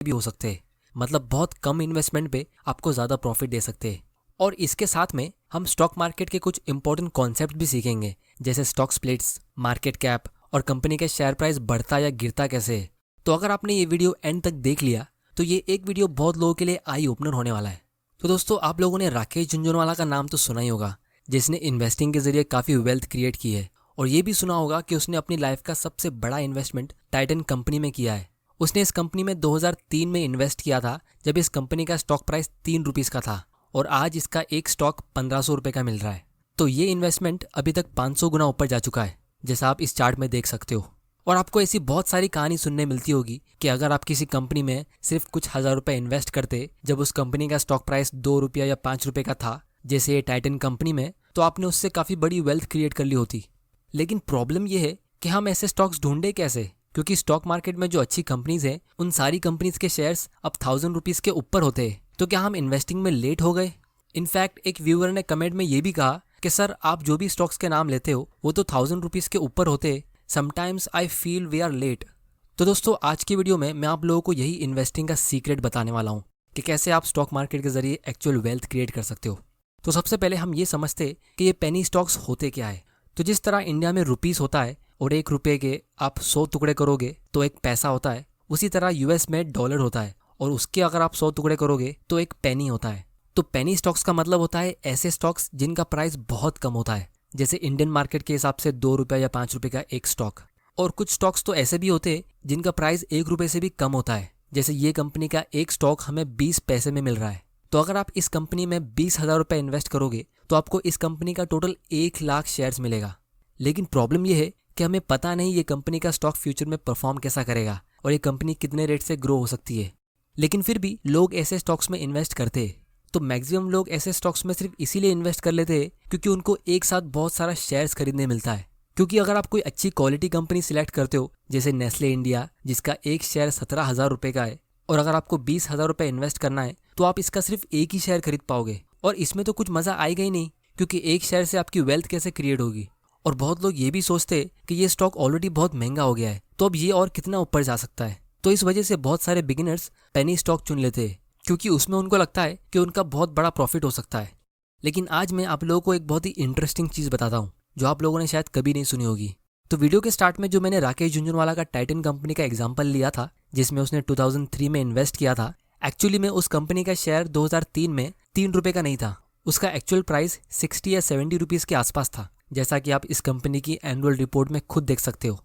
भी हो सकते हैं। मतलब बहुत कम इन्वेस्टमेंट पे आपको ज़्यादा प्रॉफिट दे सकते हैं। और इसके साथ में हम स्टॉक मार्केट के कुछ इंपॉर्टेंट कॉन्सेप्ट भी सीखेंगे, जैसे स्टॉक स्प्लिट्स, मार्केट कैप और कंपनी के शेयर प्राइस बढ़ता या गिरता कैसे है। तो अगर आपने ये वीडियो एंड तक देख लिया तो ये एक वीडियो बहुत लोगों के लिए आई ओपनर होने वाला है। तो दोस्तों, आप लोगों ने राकेश झुनझुनवाला का नाम तो सुना ही होगा, जिसने इन्वेस्टिंग के जरिए काफ़ी वेल्थ क्रिएट की है। और ये भी सुना होगा कि उसने अपनी लाइफ का सबसे बड़ा इन्वेस्टमेंट टाइटन कंपनी में किया है। उसने इस कंपनी में 2003 में इन्वेस्ट किया था, जब इस कंपनी का स्टॉक प्राइस 3 रुपीज़ का था और आज इसका एक स्टॉक 1500 रुपये का मिल रहा है। तो ये इन्वेस्टमेंट अभी तक 500 गुना ऊपर जा चुका है, जैसा आप इस चार्ट में देख सकते हो। और आपको ऐसी बहुत सारी कहानी सुनने मिलती होगी कि अगर आप किसी कंपनी में सिर्फ कुछ हज़ार रुपये इन्वेस्ट करते जब उस कंपनी का स्टॉक प्राइस 2 रुपया या 5 रुपये का था, जैसे ये टाइटन कंपनी में, तो आपने उससे काफ़ी बड़ी वेल्थ क्रिएट कर ली होती। लेकिन प्रॉब्लम ये है कि हम ऐसे स्टॉक्स ढूंढे कैसे, क्योंकि स्टॉक मार्केट में जो अच्छी कंपनीज हैं उन सारी कंपनीज के शेयर्स अब 1000 रुपीज़ के ऊपर होते हैं। तो क्या हम इन्वेस्टिंग में लेट हो गए? इनफैक्ट एक व्यूअर ने कमेंट में ये भी कहा कि सर, आप जो भी स्टॉक्स के नाम लेते हो वो तो 1000 रुपीज़ के ऊपर होते, sometimes I feel we are late. तो दोस्तों, आज की वीडियो में मैं आप लोगों को यही इन्वेस्टिंग का सीक्रेट बताने वाला हूँ कि कैसे आप स्टॉक मार्केट के जरिए एक्चुअल वेल्थ क्रिएट कर सकते हो। तो सबसे पहले हम ये समझते कि ये पेनी स्टॉक्स होते क्या है। तो जिस तरह इंडिया में रुपीस होता है और 1 रुपये के आप 100 टुकड़े करोगे तो एक पैसा होता है, उसी तरह यूएस में डॉलर होता है और उसके अगर आप 100 टुकड़े करोगे तो एक पेनी होता है। तो पेनी स्टॉक्स का मतलब होता है ऐसे स्टॉक्स जिनका प्राइस बहुत कम होता है, जैसे इंडियन मार्केट के हिसाब से 2 रुपये या 5 रुपये का एक स्टॉक। और कुछ स्टॉक्स तो ऐसे भी होते हैं जिनका प्राइस 1 रुपये से भी कम होता है, जैसे ये कंपनी का एक स्टॉक हमें 20 पैसे में मिल रहा है। तो अगर आप इस कंपनी में 20,000 रुपये इन्वेस्ट करोगे तो आपको इस कंपनी का टोटल 1 लाख शेयर्स मिलेगा। लेकिन प्रॉब्लम यह है कि हमें पता नहीं ये कंपनी का स्टॉक फ्यूचर में परफॉर्म कैसा करेगा और ये कंपनी कितने रेट से ग्रो हो सकती है। लेकिन फिर भी लोग ऐसे स्टॉक्स में इन्वेस्ट करते हैं। तो मैक्सिमम लोग ऐसे स्टॉक्स में सिर्फ इसीलिए इन्वेस्ट कर लेते हैं क्योंकि उनको एक साथ बहुत सारा शेयर्स खरीदने मिलता है। क्योंकि अगर आप कोई अच्छी क्वालिटी कंपनी सिलेक्ट करते हो, जैसे नेस्ले इंडिया, जिसका एक शेयर 17,000 रुपये का है, और अगर आपको 20,000 रुपये इन्वेस्ट करना है तो आप इसका सिर्फ एक ही शेयर खरीद पाओगे। और इसमें तो कुछ मज़ा आएगा ही नहीं, क्योंकि एक शेयर से आपकी वेल्थ कैसे क्रिएट होगी। और बहुत लोग ये भी सोचते हैं कि ये स्टॉक ऑलरेडी बहुत महंगा हो गया है, तो अब ये और कितना ऊपर जा सकता है। तो इस वजह से बहुत सारे बिगिनर्स पेनी स्टॉक चुन लेते हैं, क्योंकि उसमें उनको लगता है कि उनका बहुत बड़ा प्रॉफिट हो सकता है। लेकिन आज मैं आप लोगों को एक बहुत ही इंटरेस्टिंग चीज़ बताता हूँ जो आप लोगों ने शायद कभी नहीं सुनी होगी। तो वीडियो के स्टार्ट में जो मैंने राकेश झुनझुनवाला का टाइटन कंपनी का एग्जांपल लिया था, जिसमें उसने 2003 में इन्वेस्ट किया था, एक्चुअली में उस कंपनी का शेयर 2003 में 3 रुपये का नहीं था। उसका एक्चुअल प्राइस 60 या 70 रुपीज़ के आसपास था, जैसा कि आप इस कंपनी की एनुअल रिपोर्ट में खुद देख सकते हो।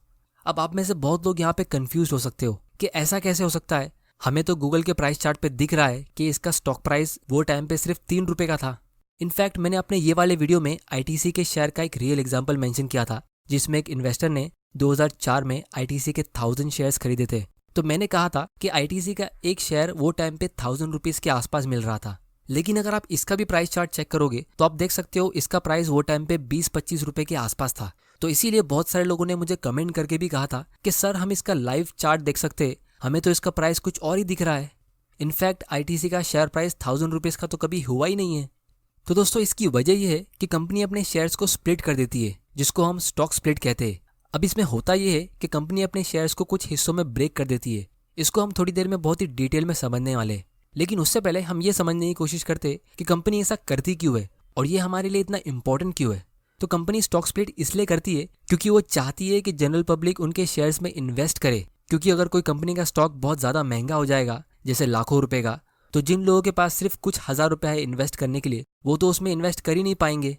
अब आप में से बहुत लोग यहाँ पे कंफ्यूज हो सकते हो कि ऐसा कैसे हो सकता है, हमें तो गूगल के प्राइस चार्ट पे दिख रहा है कि इसका स्टॉक प्राइस वो टाइम पे सिर्फ 3 रुपये का था। इनफैक्ट मैंने अपने ये वाले वीडियो में आईटीसी के शेयर का एक रियल एग्जाम्पल मेंशन किया था, जिसमें एक इन्वेस्टर ने 2004 में आईटीसी के 1000 शेयर्स खरीदे थे। तो मैंने कहा था कि आईटीसी का एक शेयर वो टाइम पे 1000 रुपीज़ के आसपास मिल रहा था। लेकिन अगर आप इसका भी प्राइस चार्ट चेक करोगे तो आप देख सकते हो इसका प्राइस वो टाइम पे 20-25 रुपये के आसपास था। तो इसीलिए बहुत सारे लोगों ने मुझे कमेंट करके भी कहा था कि सर, हम इसका लाइव चार्ट देख सकते, हमें तो इसका प्राइस कुछ और ही दिख रहा है। इनफैक्ट आईटीसी का शेयर प्राइस 1000 रुपीज़ का तो कभी हुआ ही नहीं है। तो दोस्तों, इसकी वजह यह है कि कंपनी अपने शेयर्स को स्प्लिट कर देती है, जिसको हम स्टॉक स्प्लिट कहते हैं। अब इसमें होता यह है कि कंपनी अपने शेयर्स को कुछ हिस्सों में ब्रेक कर देती है। इसको हम थोड़ी देर में बहुत ही डिटेल में समझने वाले हैं। लेकिन उससे पहले हम ये समझने की कोशिश करते कि कंपनी ऐसा करती क्यों है और ये हमारे लिए इतना इंपॉर्टेंट क्यों है। तो कंपनी स्टॉक स्प्लिट इसलिए करती है क्योंकि वो चाहती है कि जनरल पब्लिक उनके शेयर्स में इन्वेस्ट करे। क्योंकि अगर कोई कंपनी का स्टॉक बहुत ज़्यादा महंगा हो जाएगा, जैसे लाखों रुपए का, तो जिन लोगों के पास सिर्फ कुछ हज़ार रुपये है इन्वेस्ट करने के लिए, वो तो उसमें इन्वेस्ट कर ही नहीं पाएंगे।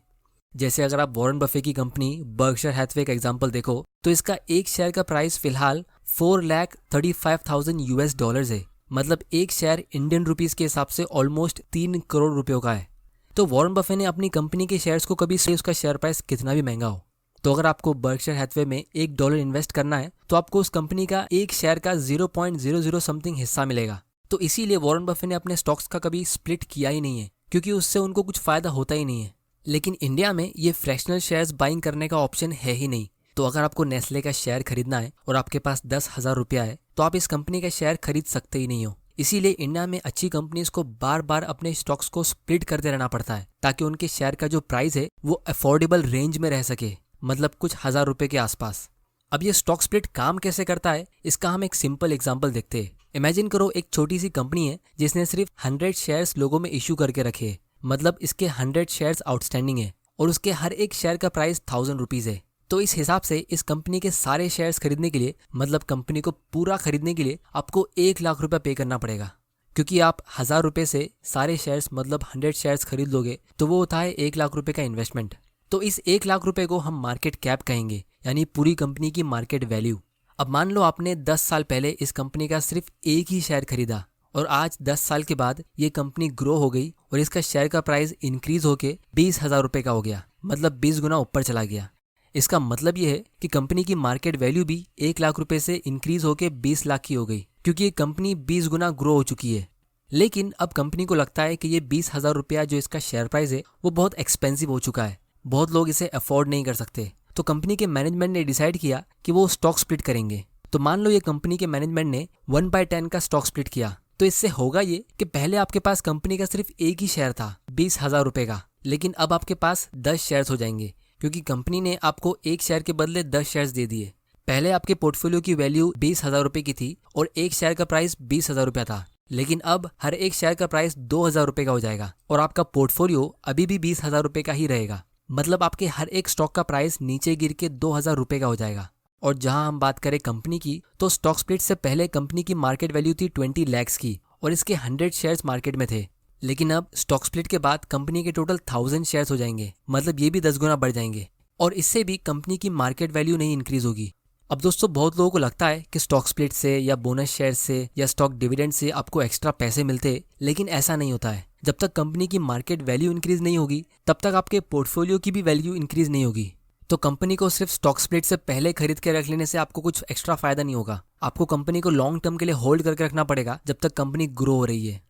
जैसे अगर आप वॉरेन बफे की कंपनी बर्कशायर हैथवे का एग्जांपल देखो, तो इसका एक शेयर का प्राइस फिलहाल $4,35,000 है। मतलब एक शेयर इंडियन रुपीज़ के हिसाब से ऑलमोस्ट 3 करोड़ रुपयों का है। तो वॉरेन बफे ने अपनी कंपनी के शेयर्स को कभी से उसका शेयर प्राइस कितना भी महंगा हो, तो अगर आपको बर्कशायर हैथवे में $1 इन्वेस्ट करना है तो आपको उस कंपनी का एक शेयर का 0.00 समथिंग हिस्सा मिलेगा। तो इसीलिए वॉरेन बफे ने अपने स्टॉक्स का कभी स्प्लिट किया ही नहीं है, क्योंकि उससे उनको कुछ फ़ायदा होता ही नहीं है। लेकिन इंडिया में ये फ्रैक्शनल शेयर्स बाइंग करने का ऑप्शन है ही नहीं। तो अगर आपको नेस्ले का शेयर खरीदना है और आपके पास 10,000 रुपया है तो आप इस कंपनी का शेयर खरीद सकते ही नहीं हो। इसीलिए इंडिया में अच्छी कंपनीज को बार बार अपने स्टॉक्स को स्प्लिट करते रहना पड़ता है, ताकि उनके शेयर का जो प्राइस है वो अफोर्डेबल रेंज में रह सके, मतलब कुछ हज़ार रुपये के आसपास। अब ये स्टॉक स्प्लिट काम कैसे करता है, इसका हम एक सिंपल एग्जांपल देखते हैं। इमेजिन करो एक छोटी सी कंपनी है जिसने सिर्फ 100 शेयर्स लोगों में इशू करके रखे, मतलब इसके 100 शेयर्स आउटस्टैंडिंग है और उसके हर एक शेयर का प्राइस 1000 रुपीज़ है। तो इस हिसाब से इस कंपनी के सारे शेयर्स खरीदने के लिए, मतलब कंपनी को पूरा खरीदने के लिए आपको 1 लाख रुपया पे करना पड़ेगा। क्योंकि आप 1000 रुपये से सारे शेयर्स मतलब 100 शेयर्स खरीद लोगे तो वो होता है 1 लाख रुपये का इन्वेस्टमेंट। तो इस 1 लाख रुपये को हम मार्केट कैप कहेंगे, यानी पूरी कंपनी की मार्केट वैल्यू। अब मान लो आपने 10 साल पहले इस कंपनी का सिर्फ एक ही शेयर खरीदा और आज 10 साल के बाद ये कंपनी ग्रो हो गई और इसका शेयर का प्राइस इंक्रीज होके 20,000 रुपये का हो गया, मतलब 20 गुना ऊपर चला गया। इसका मतलब ये है कि कंपनी की मार्केट वैल्यू भी 1 लाख रुपये से इंक्रीज होके 20 लाख की हो गई, क्योंकि ये कंपनी 20 गुना ग्रो हो चुकी है। लेकिन अब कंपनी को लगता है कि ये 20,000 रुपया जो इसका शेयर प्राइस है वो बहुत एक्सपेंसिव हो चुका है, बहुत लोग इसे अफोर्ड नहीं कर सकते। तो कंपनी के मैनेजमेंट ने डिसाइड किया कि वो स्टॉक स्प्लिट करेंगे। तो मान लो ये कंपनी के मैनेजमेंट ने 1/10 का स्टॉक स्प्लिट किया, तो इससे होगा ये कि पहले आपके पास कंपनी का सिर्फ एक ही शेयर था 20,000 रुपये का, लेकिन अब आपके पास 10 शेयर्स हो जाएंगे, क्योंकि कंपनी ने आपको एक शेयर के बदले 10 शेयर्स दे दिए। पहले आपके पोर्टफोलियो की वैल्यू 20,000 रुपये की थी और एक शेयर का प्राइस 20,000 रुपया था, लेकिन अब हर एक शेयर का प्राइस 2,000 रुपये का हो जाएगा और आपका पोर्टफोलियो अभी भी 20,000 रुपये का ही रहेगा। मतलब आपके हर एक स्टॉक का प्राइस नीचे गिर के 2,000 रुपये का हो जाएगा। और जहां हम बात करें कंपनी की, तो स्टॉक स्प्लिट से पहले कंपनी की मार्केट वैल्यू थी 20 लाख की और इसके 100 शेयर्स मार्केट में थे। लेकिन अब स्टॉक स्प्लिट के बाद कंपनी के टोटल 1000 शेयर्स हो जाएंगे, मतलब ये भी 10 गुना बढ़ जाएंगे और इससे भी कंपनी की मार्केट वैल्यू नहीं इंक्रीज होगी। अब दोस्तों, बहुत लोगों को लगता है कि स्टॉक स्प्लिट से या बोनस शेयर से या स्टॉक डिविडेंड से आपको एक्स्ट्रा पैसे मिलते, लेकिन ऐसा नहीं होता है। जब तक कंपनी की मार्केट वैल्यू इंक्रीज नहीं होगी तब तक आपके पोर्टफोलियो की भी वैल्यू इंक्रीज नहीं होगी। तो कंपनी को सिर्फ स्टॉक स्प्लिट से पहले खरीद के रख लेने से आपको कुछ एक्स्ट्रा फायदा नहीं होगा। आपको कंपनी को लॉन्ग टर्म के लिए होल्ड करके रखना पड़ेगा जब तक कंपनी ग्रो हो रही है।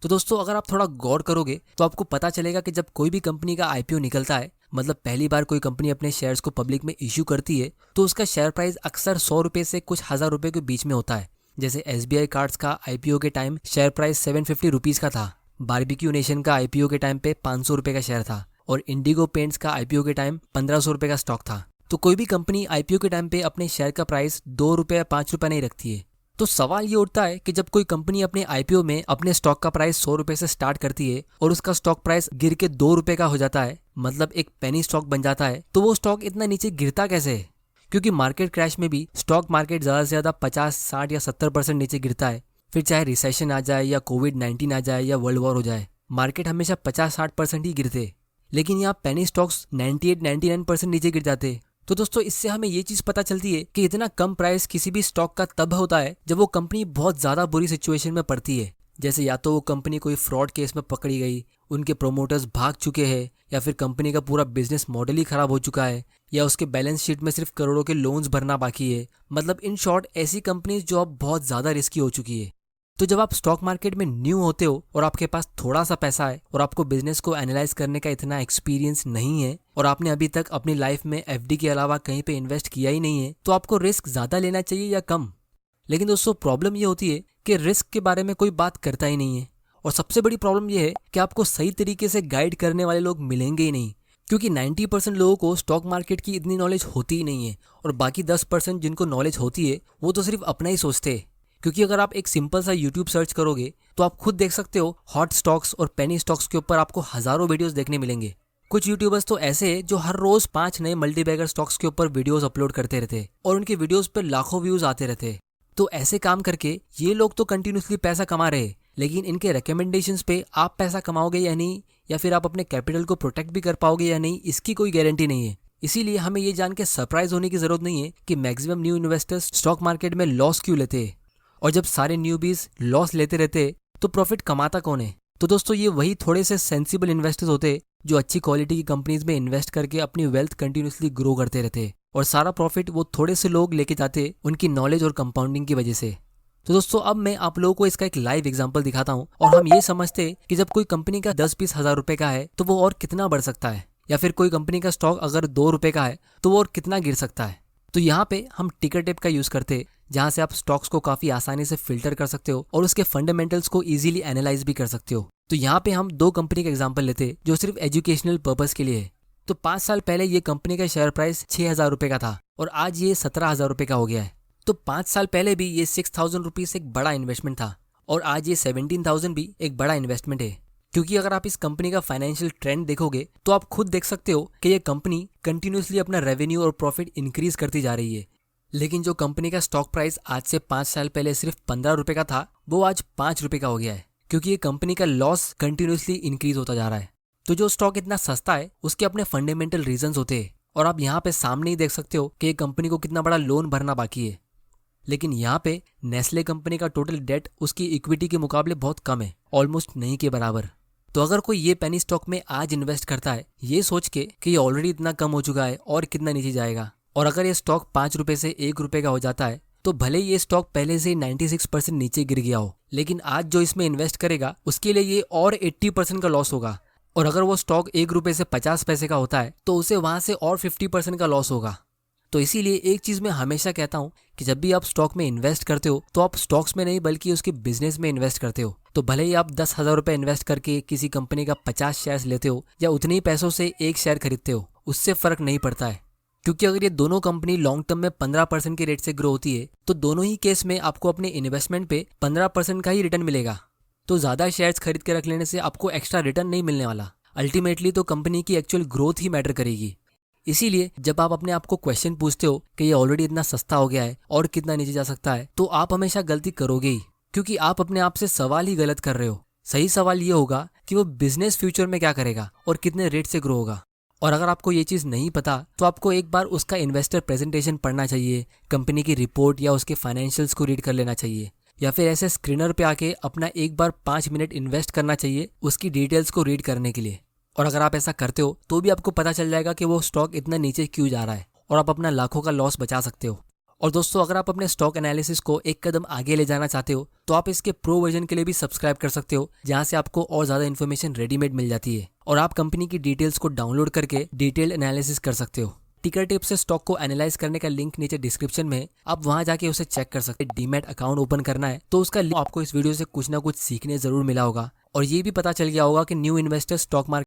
तो दोस्तों, अगर आप थोड़ा गौर करोगे तो आपको पता चलेगा कि जब कोई भी कंपनी का आईपीओ निकलता है, मतलब पहली बार कोई कंपनी अपने शेयर्स को पब्लिक में इश्यू करती है, तो उसका शेयर प्राइस अक्सर 100 रुपये से कुछ 1000 रुपये के बीच में होता है। जैसे SBI कार्ड्स का आईपीओ के टाइम शेयर प्राइस 750 रुपीज़ का था, बारबेक्यू नेशन का आईपीओ के टाइम पे 500 रुपये का शेयर था और इंडिगो पेंट्स का आईपीओ के टाइम 1500 रुपये का स्टॉक था। तो कोई भी कंपनी आईपीओ के टाइम पे अपने शेयर का प्राइस 2 रुपये या 5 रुपये नहीं रखती है। तो सवाल ये उठता है कि जब कोई कंपनी अपने आईपीओ में अपने स्टॉक का प्राइस 100 रुपये से स्टार्ट करती है और उसका स्टॉक प्राइस गिर के 2 रुपये का हो जाता है, मतलब एक पेनी स्टॉक बन जाता है, तो वो स्टॉक इतना नीचे गिरता कैसे है? क्योंकि मार्केट क्रैश में भी स्टॉक मार्केट ज़्यादा से ज़्यादा 50, 60 या 70% नीचे गिरता है। फिर चाहे रिसेशन आ जाए या कोविड-19 आ जाए या वर्ल्ड वॉर हो जाए, मार्केट हमेशा 50-60% ही गिरते। लेकिन यहाँ पेनी स्टॉक्स 98-99% नीचे गिर जाते। तो दोस्तों, इससे हमें ये चीज़ पता चलती है कि इतना कम प्राइस किसी भी स्टॉक का तब होता है जब वो कंपनी बहुत ज़्यादा बुरी सिचुएशन में पड़ती है। जैसे या तो वो कंपनी कोई फ्रॉड केस में पकड़ी गई, उनके प्रोमोटर्स भाग चुके हैं, या फिर कंपनी का पूरा बिजनेस मॉडल ही खराब हो चुका है, या उसके बैलेंस शीट में सिर्फ करोड़ों के लोन्स भरना बाकी है। मतलब इन शॉर्ट ऐसी कंपनीज जो अब बहुत ज़्यादा रिस्की हो चुकी है। तो जब आप स्टॉक मार्केट में न्यू होते हो और आपके पास थोड़ा सा पैसा है और आपको बिजनेस को एनालाइज करने का इतना एक्सपीरियंस नहीं है और आपने अभी तक अपनी लाइफ में एफडी के अलावा कहीं पे इन्वेस्ट किया ही नहीं है, तो आपको रिस्क ज़्यादा लेना चाहिए या कम? लेकिन दोस्तों, प्रॉब्लम ये होती है कि रिस्क के बारे में कोई बात करता ही नहीं है। और सबसे बड़ी प्रॉब्लम ये है कि आपको सही तरीके से गाइड करने वाले लोग मिलेंगे ही नहीं, क्योंकि 90% लोगों को स्टॉक मार्केट की इतनी नॉलेज होती ही नहीं है और बाकी 10% जिनको नॉलेज होती है वो तो सिर्फ अपना ही सोचते हैं। क्योंकि अगर आप एक सिंपल सा यूट्यूब सर्च करोगे तो आप खुद देख सकते हो, हॉट स्टॉक्स और पेनी स्टॉक्स के ऊपर आपको हज़ारों वीडियोस देखने मिलेंगे। कुछ यूट्यूबर्स तो ऐसे हैं जो हर रोज 5 नए मल्टीबैगर स्टॉक्स के ऊपर वीडियोस अपलोड करते रहते और उनके वीडियोस पर लाखों व्यूज आते रहते। तो ऐसे काम करके ये लोग तो कंटिन्यूसली पैसा कमा रहे हैं, लेकिन इनके रिकमेंडेशंस पे आप पैसा कमाओगे या नहीं, या फिर आप अपने कैपिटल को प्रोटेक्ट भी कर पाओगे या नहीं, इसकी कोई गारंटी नहीं है। इसीलिए हमें ये जान के सरप्राइज होने की जरूरत नहीं है कि maximum new investors stock market में लॉस क्यों लेते हैं, और जब सारे न्यूबीज लॉस लेते रहते तो प्रॉफिट कमाता कौन है? तो दोस्तों, ये वही थोड़े से सेंसिबल इन्वेस्टर्स होते जो अच्छी क्वालिटी की कंपनीज में इन्वेस्ट करके अपनी वेल्थ कंटिन्यूसली ग्रो करते रहते और सारा प्रॉफिट वो थोड़े से लोग लेके जाते उनकी नॉलेज और कंपाउंडिंग की वजह से। तो दोस्तों, अब मैं आप लोगों को इसका एक लाइव एग्जांपल दिखाता हूँ और हम ये समझते कि जब कोई कंपनी का 10-20 हज़ार रुपए का है तो वो और कितना बढ़ सकता है, या फिर कोई कंपनी का स्टॉक अगर 2 रुपए का है तो वो और कितना गिर सकता है। तो यहाँ पे हम टिकर टेप का यूज करते, जहाँ से आप स्टॉक्स को काफी आसानी से फिल्टर कर सकते हो और उसके फंडामेंटल्स को इजीली एनालाइज भी कर सकते हो। तो यहाँ पे हम 2 कंपनी का एग्जांपल लेते जो सिर्फ एजुकेशनल पर्पस के लिए है। तो 5 साल पहले ये कंपनी का शेयर प्राइस 6,000 रुपए का था और आज ये 17,000 रुपए का हो गया है। तो 5 साल पहले भी ये 6,000 रुपीज़ एक बड़ा इन्वेस्टमेंट था और आज ये 17,000 भी एक बड़ा इन्वेस्टमेंट है। क्योंकि अगर आप इस कंपनी का फाइनेंशियल ट्रेंड देखोगे तो आप खुद देख सकते हो कि ये कंपनी कंटिन्यूसली अपना रेवेन्यू और प्रॉफिट इंक्रीज करती जा रही है। लेकिन जो कंपनी का स्टॉक प्राइस आज से 5 साल पहले सिर्फ 15 रुपए का था, वो आज 5 रुपए का हो गया है, क्योंकि ये कंपनी का लॉस कंटिन्यूसली इंक्रीज होता जा रहा है। तो जो स्टॉक इतना सस्ता है उसके अपने फंडामेंटल रीजंस होते हैं और आप यहाँ पे सामने ही देख सकते हो कि ये कंपनी को कितना बड़ा लोन भरना बाकी है। लेकिन यहाँ पे नेस्ले कंपनी का टोटल डेट उसकी इक्विटी के मुकाबले बहुत कम है, ऑलमोस्ट नहीं के बराबर। तो अगर कोई ये पेनी स्टॉक में आज इन्वेस्ट करता है ये सोच के कि ये ऑलरेडी इतना कम हो चुका है और कितना नीचे जाएगा, और अगर ये स्टॉक 5 रुपए से 1 रुपए का हो जाता है, तो भले ये स्टॉक पहले से 96% नीचे गिर गया हो, लेकिन आज जो इसमें इन्वेस्ट करेगा उसके लिए ये और 80% का लॉस होगा। और अगर वो स्टॉक 1 रुपए से 50 पैसे का होता है तो उसे वहां से और 50% का लॉस होगा। तो इसीलिए एक चीज मैं हमेशा कहता हूँ कि जब भी आप स्टॉक में इन्वेस्ट करते हो तो आप स्टॉक्स में नहीं बल्कि उसके बिजनेस में इन्वेस्ट करते हो। तो भले ही आप 10,000 रुपये इन्वेस्ट करके किसी कंपनी का 50 शेयर्स लेते हो या उतने ही पैसों से एक शेयर खरीदते हो, उससे फर्क नहीं पड़ता है। क्योंकि अगर ये दोनों कंपनी लॉन्ग टर्म में 15% के रेट से ग्रो होती है तो दोनों ही केस में आपको अपने इन्वेस्टमेंट पे 15% का ही रिटर्न मिलेगा। तो ज़्यादा शेयर्स खरीद के रख लेने से आपको एक्स्ट्रा रिटर्न नहीं मिलने वाला। अल्टीमेटली तो कंपनी की एक्चुअल ग्रोथ ही मैटर करेगी। इसीलिए जब आप अपने आप को क्वेश्चन पूछते हो कि ये ऑलरेडी इतना सस्ता हो गया है और कितना नीचे जा सकता है, तो आप हमेशा गलती करोगे ही, क्योंकि आप अपने आप से सवाल ही गलत कर रहे हो। सही सवाल ये होगा कि वो बिजनेस फ्यूचर में क्या करेगा और कितने रेट से ग्रो होगा। और अगर आपको ये चीज़ नहीं पता तो आपको एक बार उसका इन्वेस्टर प्रेजेंटेशन पढ़ना चाहिए, कंपनी की रिपोर्ट या उसके फाइनेंशियल्स को रीड कर लेना चाहिए, या फिर ऐसे स्क्रीनर पे आके अपना एक बार 5 मिनट इन्वेस्ट करना चाहिए उसकी डिटेल्स को रीड करने के लिए। और अगर आप ऐसा करते हो तो भी आपको पता चल जाएगा कि वो स्टॉक इतना नीचे क्यों जा रहा है और आप अपना लाखों का लॉस बचा सकते हो। और दोस्तों, अगर आप अपने स्टॉक एनालिसिस को एक कदम आगे ले जाना चाहते हो तो आप इसके प्रो वर्जन के लिए भी सब्सक्राइब कर सकते हो, जहां से आपको और ज़्यादा इन्फॉर्मेशन रेडीमेड मिल जाती है और आप कंपनी की डिटेल्स को डाउनलोड करके डिटेल्ड एनालिसिस कर सकते हो। टिकर टिप से स्टॉक को एनालाइज करने का लिंक नीचे डिस्क्रिप्शन में है, आप वहां जाके उसे चेक कर सकते हैं। डीमैट अकाउंट ओपन करना है तो उसका लिंक आपको इस वीडियो से कुछ ना कुछ सीखने जरूर मिला होगा और ये भी पता चल गया होगा कि न्यू इन्वेस्टर स्टॉक मार्केट